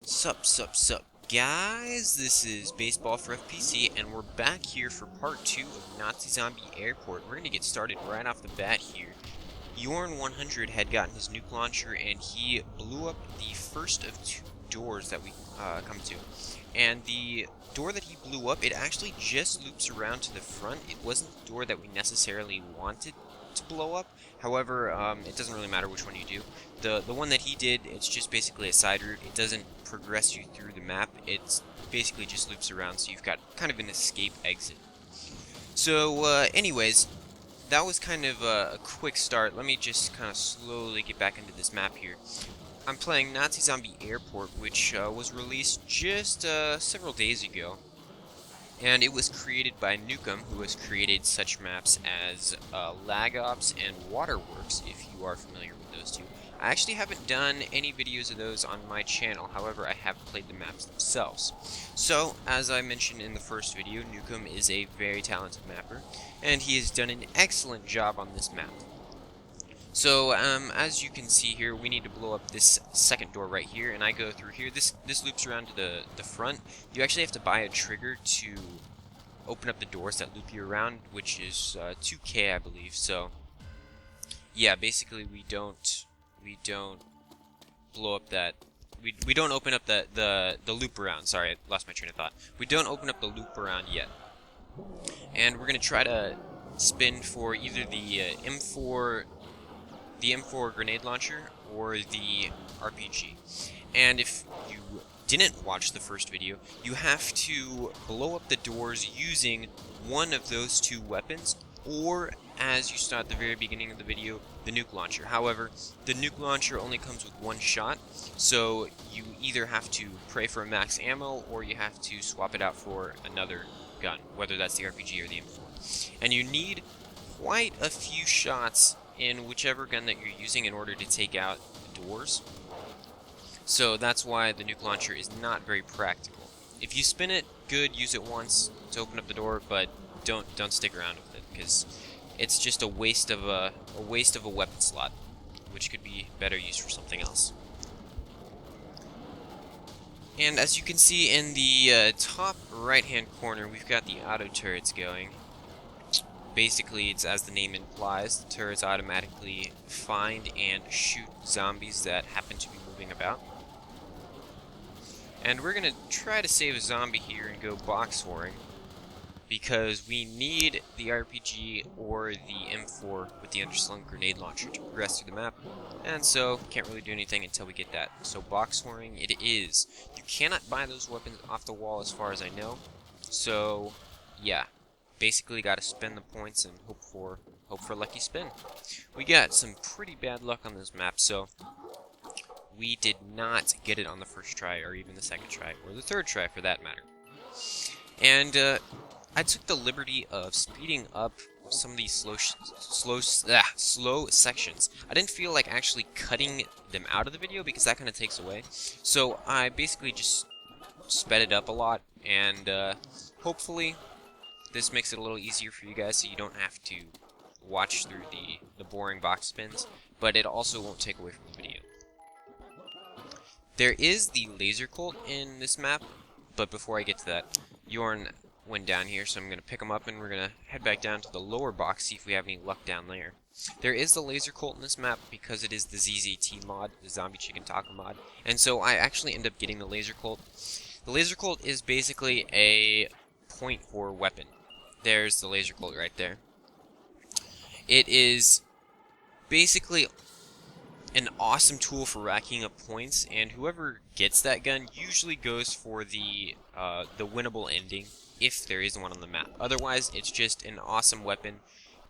Sup, guys? This is Baseball for FPC, and we're back here for part 2 of Nazi Zombie Airport. We're gonna get started right off the bat here. Yorn100 had gotten his nuke launcher, and he blew up the first of 2 doors that we come to. And the door that he blew up, it actually just loops around to the front. It wasn't the door that we necessarily wanted to blow up. However, it doesn't really matter which one you do. The one that he did, it's just basically a side route. It doesn't progress you through the map. It's basically just loops around, so you've got kind of an escape exit. So, anyways, that was kind of a quick start. Let me just kind of slowly get back into this map here. I'm playing Nazi Zombie Airport, which was released just several days ago. And it was created by Nukem, who has created such maps as Lag Ops and Waterworks, if you are familiar with those two. I actually haven't done any videos of those on my channel, however I have played the maps themselves. So, as I mentioned in the first video, Nukem is a very talented mapper, and he has done an excellent job on this map. So, as you can see here, we need to blow up this second door right here, and I go through here. This loops around to the front. You actually have to buy a trigger to open up the doors that loop you around, which is 2K, I believe. So, yeah, basically we don't blow up that. We don't open up the loop around. Sorry, I lost my train of thought. We don't open up the loop around yet, and we're gonna try to spin for either the M4 grenade launcher or the RPG. And if you didn't watch the first video, you have to blow up the doors using one of those two weapons, or, as you saw at the very beginning of the video, the nuke launcher. However, the nuke launcher only comes with one shot, so you either have to pray for a max ammo, or you have to swap it out for another gun, whether that's the RPG or the M4. And you need quite a few shots in whichever gun that you're using in order to take out the doors. So that's why the nuke launcher is not very practical. If you spin it, good, use it once to open up the door, but don't stick around with it, because it's just a waste of a weapon slot, which could be better used for something else. And as you can see in the top right hand corner, we've got the auto turrets going. Basically, it's as the name implies, the turrets automatically find and shoot zombies that happen to be moving about. And we're going to try to save a zombie here and go box whoring, because we need the RPG or the M4 with the underslung grenade launcher to progress through the map, and so can't really do anything until we get that. So box whoring it is. You cannot buy those weapons off the wall as far as I know, so yeah. Basically got to spend the points and hope for a lucky spin. We got some pretty bad luck on this map, so we did not get it on the first try, or even the second try, or the third try for that matter. And I took the liberty of speeding up some of these slow sections. I didn't feel like actually cutting them out of the video, because that kind of takes away. So I basically just sped it up a lot, and hopefully this makes it a little easier for you guys, so you don't have to watch through the boring box spins, but it also won't take away from the video. There is the laser colt in this map, but before I get to that, Yorn went down here, so I'm going to pick him up and we're going to head back down to the lower box, see if we have any luck down there. There is the laser colt in this map because it is the ZZT mod, the Zombie Chicken Taco mod, and so I actually end up getting the laser colt. The laser colt is basically a point whore weapon. There's the laser colt right there. It is basically an awesome tool for racking up points, and whoever gets that gun usually goes for the winnable ending, if there is one on the map. Otherwise, it's just an awesome weapon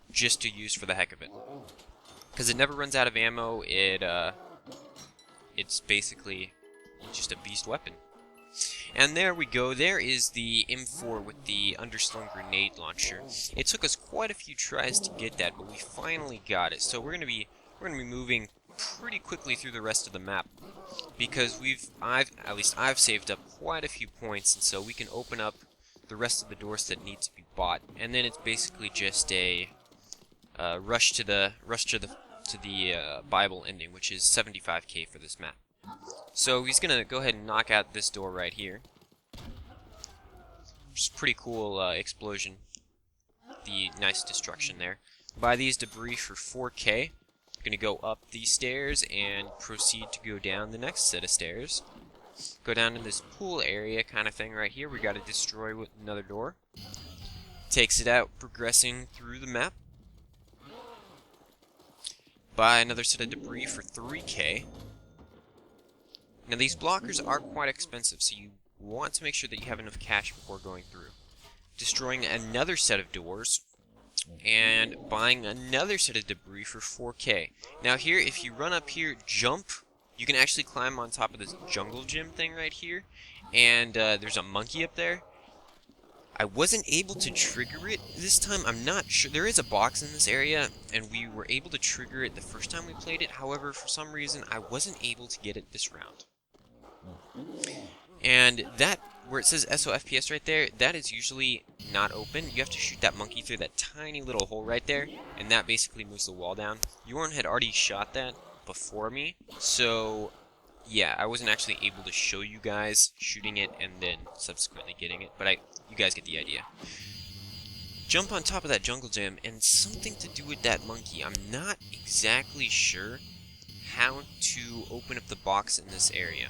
just to use for the heck of it, because it never runs out of ammo. It's basically just a beast weapon. And there we go, there is the M4 with the underslung grenade launcher. It took us quite a few tries to get that, but we finally got it. So we're gonna be moving pretty quickly through the rest of the map, because at least I've saved up quite a few points, and so we can open up the rest of the doors that need to be bought. And then it's basically just a rush to the Bible ending, which is 75k for this map. So he's gonna go ahead and knock out this door right here. Which is a pretty cool explosion. The nice destruction there. Buy these debris for 4K. Gonna go up these stairs and proceed to go down the next set of stairs. Go down in this pool area kind of thing right here. We gotta destroy with another door. Takes it out, progressing through the map. Buy another set of debris for 3K. Now these blockers are quite expensive, so you want to make sure that you have enough cash before going through. Destroying another set of doors, and buying another set of debris for 4K. Now here, if you run up here, jump, you can actually climb on top of this jungle gym thing right here, and there's a monkey up there. I wasn't able to trigger it this time. I'm not sure. There is a box in this area, and we were able to trigger it the first time we played it. However, for some reason, I wasn't able to get it this round. And that, where it says SOFPS right there, that is usually not open. You have to shoot that monkey through that tiny little hole right there, and that basically moves the wall down. Jorn had already shot that before me, so yeah, I wasn't actually able to show you guys shooting it and then subsequently getting it, but you guys get the idea. Jump on top of that jungle gym, and something to do with that monkey. I'm not exactly sure how to open up the box in this area.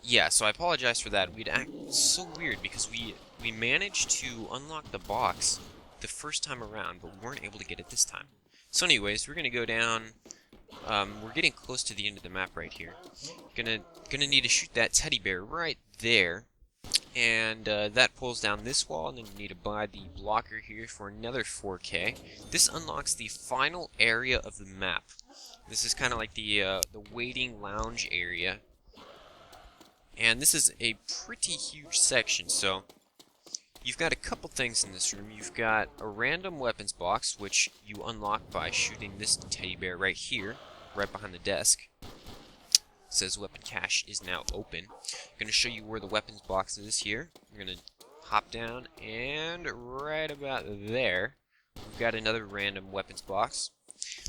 Yeah, so I apologize for that. We'd act so weird because we managed to unlock the box the first time around, but we weren't able to get it this time. So anyways, we're gonna go down. We're getting close to the end of the map right here. Gonna need to shoot that teddy bear right there, and that pulls down this wall, and then you need to buy the blocker here for another 4K. This unlocks the final area of the map. This is kind of like the waiting lounge area. And this is a pretty huge section, so you've got a couple things in this room. You've got a random weapons box, which you unlock by shooting this teddy bear right here, right behind the desk. It says weapon cache is now open. I'm going to show you where the weapons box is here. We're going to hop down, and right about there, we've got another random weapons box.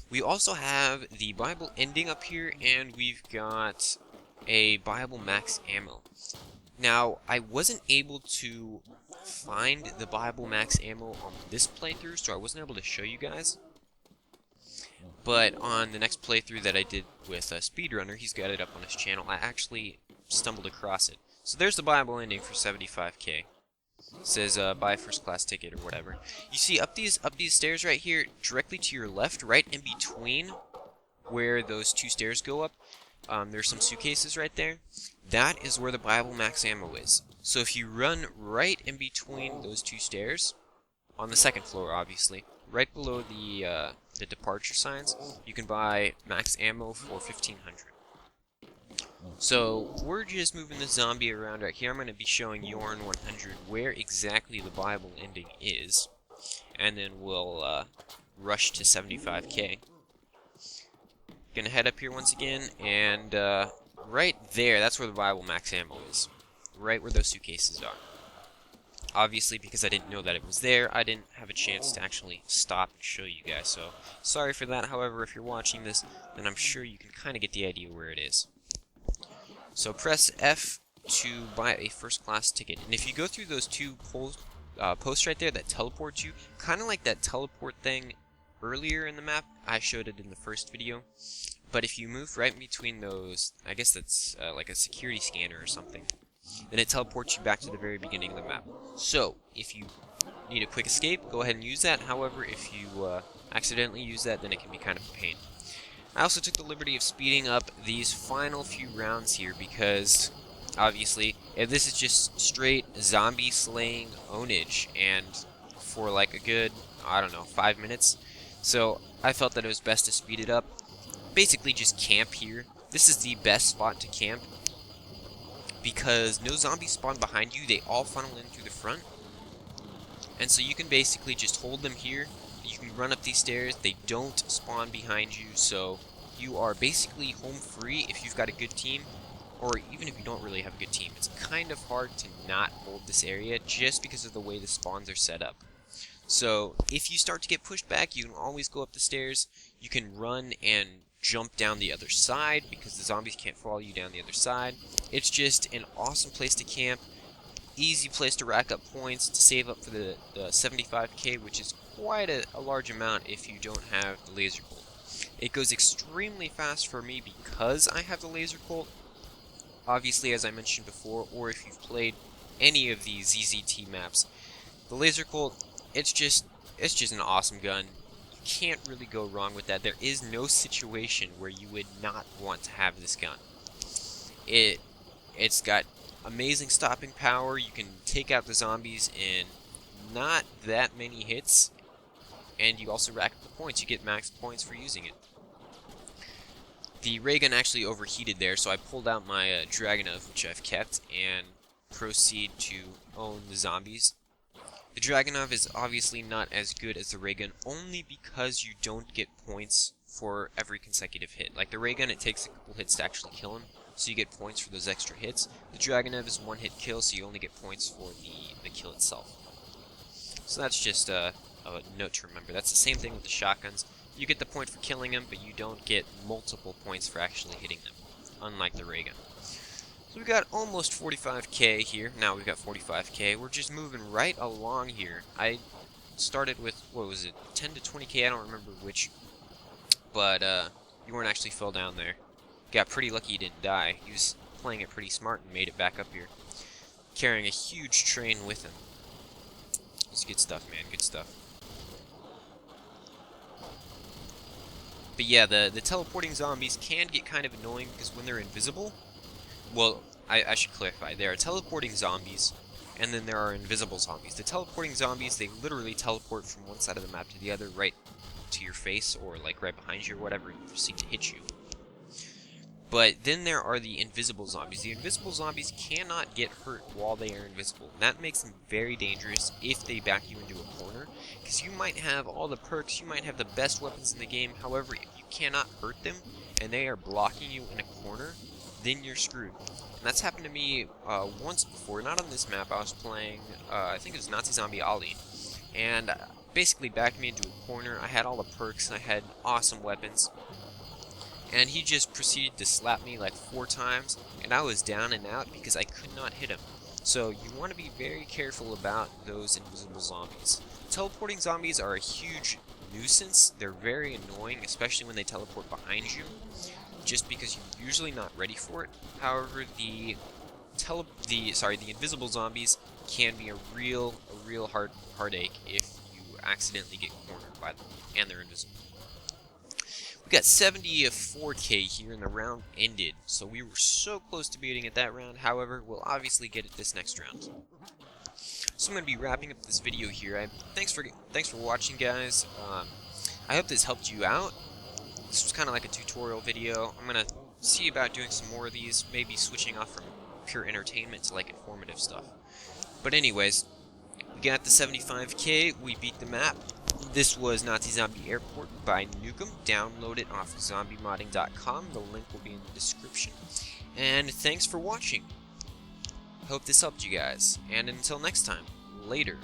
We also have the Bible ending up here, and we've got a Bible max ammo. Now, I wasn't able to find the Bible max ammo on this playthrough, so I wasn't able to show you guys. But on the next playthrough that I did with Speedrunner, he's got it up on his channel, I actually stumbled across it. So there's the Bible ending for 75K. It says buy first class ticket or whatever. You see up these stairs right here, directly to your left, right in between where those two stairs go up, there's some suitcases right there. That is where the Bible max ammo is. So if you run right in between those two stairs, on the second floor obviously, right below the departure signs, you can buy max ammo for 1500. So we're just moving the zombie around right here. I'm going to be showing Jorn 100 where exactly the Bible ending is, and then we'll rush to 75K. Gonna head up here once again, and right there, that's where the Bible max ammo is. Right where those suitcases are. Obviously, because I didn't know that it was there, I didn't have a chance to actually stop and show you guys, so sorry for that. However, if you're watching this, then I'm sure you can kind of get the idea where it is. So press F to buy a first class ticket, and if you go through those two posts right there that teleport you, kind of like that teleport thing earlier in the map, I showed it in the first video. But if you move right in between those, I guess that's like a security scanner or something, then it teleports you back to the very beginning of the map. So, if you need a quick escape, go ahead and use that. However, if you accidentally use that, then it can be kind of a pain. I also took the liberty of speeding up these final few rounds here because, obviously, if this is just straight zombie slaying ownage, and for like a good, I don't know, 5 minutes, so I felt that it was best to speed it up. Basically just camp here. This is the best spot to camp because no zombies spawn behind you. They all funnel in through the front. And so you can basically just hold them here. You can run up these stairs. They don't spawn behind you. So you are basically home free if you've got a good team. Or even if you don't really have a good team. It's kind of hard to not hold this area just because of the way the spawns are set up. So if you start to get pushed back, you can always go up the stairs. You can run and jump down the other side because the zombies can't follow you down the other side. It's just an awesome place to camp, easy place to rack up points to save up for the 75k, which is quite a large amount if you don't have the laser bolt. It goes extremely fast for me because I have the laser bolt, obviously, as I mentioned before, or if you've played any of these ZZT maps. The laser bolt, it's just an awesome gun. You can't really go wrong with that. There is no situation where you would not want to have this gun. It's got amazing stopping power. You can take out the zombies in not that many hits, and you also rack up the points. You get max points for using it. The ray gun actually overheated there, so I pulled out my Dragunov, which I've kept, and proceed to own the zombies. The Dragunov is obviously not as good as the ray gun, only because you don't get points for every consecutive hit. Like the ray gun, it takes a couple hits to actually kill him, so you get points for those extra hits. The Dragunov is one hit kill, so you only get points for the kill itself. So that's just a note to remember. That's the same thing with the shotguns. You get the point for killing them, but you don't get multiple points for actually hitting them, unlike the ray gun. So we got almost 45k here. Now we've got 45k. We're just moving right along here. I started with, what was it, 10 to 20k? I don't remember which. But Yorn actually fell down there. Got pretty lucky he didn't die. He was playing it pretty smart and made it back up here, carrying a huge train with him. It's good stuff, man. Good stuff. But yeah, the teleporting zombies can get kind of annoying because when they're invisible, well, I should clarify, there are teleporting zombies, and then there are invisible zombies. The teleporting zombies, they literally teleport from one side of the map to the other, right to your face, or like right behind you or whatever, and proceed to hit you. But then there are the invisible zombies. The invisible zombies cannot get hurt while they are invisible. And that makes them very dangerous if they back you into a corner, because you might have all the perks, you might have the best weapons in the game, however, if you cannot hurt them, and they are blocking you in a corner, then you're screwed. And that's happened to me once before, not on this map. I was playing, I think it was Nazi Zombie Ali, and basically backed me into a corner. I had all the perks, and I had awesome weapons, and he just proceeded to slap me like 4 times, and I was down and out because I could not hit him. So you want to be very careful about those invisible zombies. Teleporting zombies are a huge nuisance. They're very annoying, especially when they teleport behind you, just because you're usually not ready for it. However, the invisible zombies can be a real heartache if you accidentally get cornered by them, and they're invisible. We got 74k here, and the round ended, so we were so close to beating it that round. However, we'll obviously get it this next round. So I'm going to be wrapping up this video here. Thanks for watching, guys. I hope this helped you out. This was kind of like a tutorial video. I'm going to see about doing some more of these, maybe switching off from pure entertainment to like informative stuff. But anyways, we got the 75k, we beat the map. This was Nazi Zombie Airport by Nukem. Download it off zombiemodding.com. The link will be in the description. And thanks for watching. Hope this helped you guys. And until next time, later.